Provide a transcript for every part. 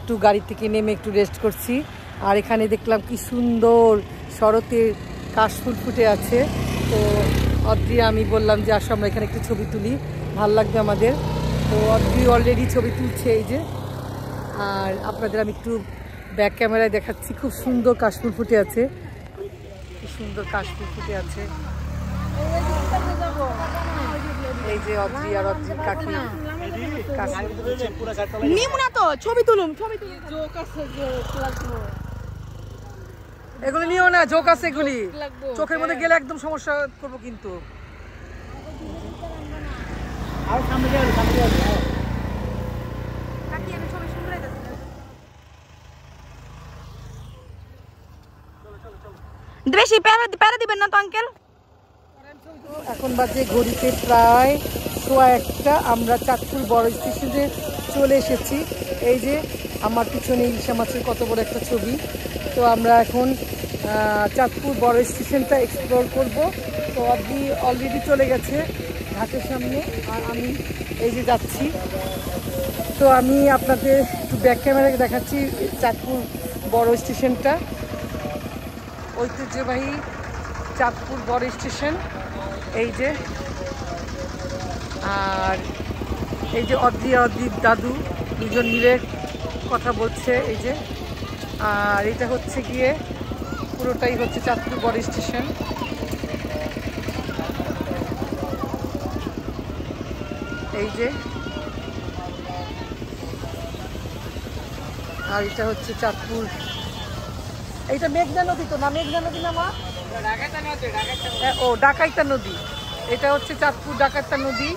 একটু গাড়ি থেকে নেমে একটু রেস্ট করছি। আর এখানে দেখলাম কি সুন্দর শরতের কাশফুল ফুটে আছে। তো অদ্রি আমি বললাম যে আসো আমরা এখানে একটু ছবি তুলি, ভাল লাগবে আমাদের। তো অদ্রি অলরেডি ছবি তুলছে এই যে। আর আপনাদের আমি একটু ব্যাক ক্যামেরায় দেখাচ্ছি, খুব সুন্দর কাশফুল ফুটে আছে, কি সুন্দর কাশফুল ফুটে আছে। এই যে অদ্রি আর অদ্রির কাকি ছবি তুলুম। এগুলি নিও না, জোক আছে এগুলি, চোখের মধ্যে গেলে একদম সমস্যা করবো কিন্তু। বেশি প্যারা দিবেন না তো আঙ্কেল। এখন বাজে ঘড়িতে প্রায় 1:15। আমরা চাঁদপুর বড় স্টেশনে চলে এসেছি। এই যে আমার পিছনে ইলিশা মাছের কত বড় একটা ছবি। তো আমরা এখন চাঁদপুর বড় স্টেশনটা এক্সপ্লোর করব। তো অলরেডি চলে গেছে ঘাটের সামনে, আর আমি এই যে যাচ্ছি। তো আমি আপনাদের একটু ব্যাক ক্যামেরায় দেখাচ্ছি চাঁদপুর বড় স্টেশনটা, ঐতিহ্যবাহী চাঁদপুর বড় স্টেশন। এই যে, আর এই যে অদ্রির দাদু দুজন মিলে কথা বলছে এই যে। আর এটা হচ্ছে গিয়ে পুরোটাই হচ্ছে চাঁদপুর বড় স্টেশন। এই যে, আর এটা হচ্ছে চাঁদপুর, এইটা মেঘনা নদী তো না? মেঘনা নদী না মা? ও ডাকাইতা নদী। এটা হচ্ছে চাঁদপুর ডাকাইতা নদী।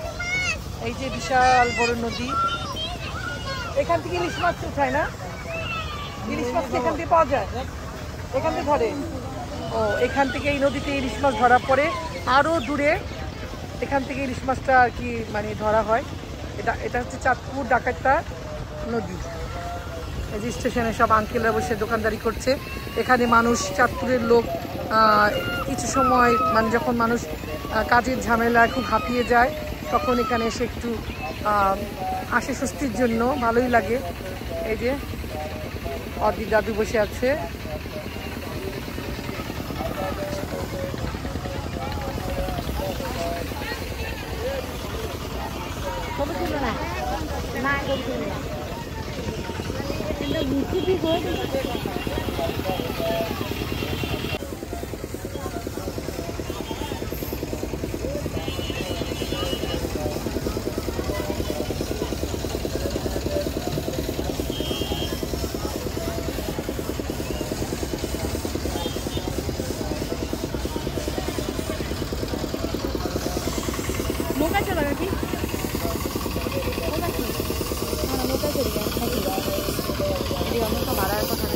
এই যে বিশাল বড় নদী, এখান থেকে ইলিশ মাছ উঠায় না? ইলিশ মাছ এখান থেকে পাওয়া যায়, এখান থেকে ধরে। ও এখান থেকে এই নদীতে ইলিশ মাছ ধরা পড়ে, আরও দূরে এখান থেকে ইলিশ মাছটা আর কি মানে ধরা হয়। এটা হচ্ছে চাঁদপুর ডাকাইতা নদী। এই যে স্টেশনে সব আঙ্কেলরা বসে দোকানদারি করছে। এখানে মানুষ, চাঁদপুরের লোক কিছু সময় মানে যখন মানুষ কাজের ঝামেলায় খুব হাঁপিয়ে যায় তখন এখানে এসে একটু হাসি স্বস্তির জন্য ভালোই লাগে। এই যে অদ্রি দাদু বসে আছে। নৌকা চলো নাকি? নৌকা চলবে, ভাড়ার কথা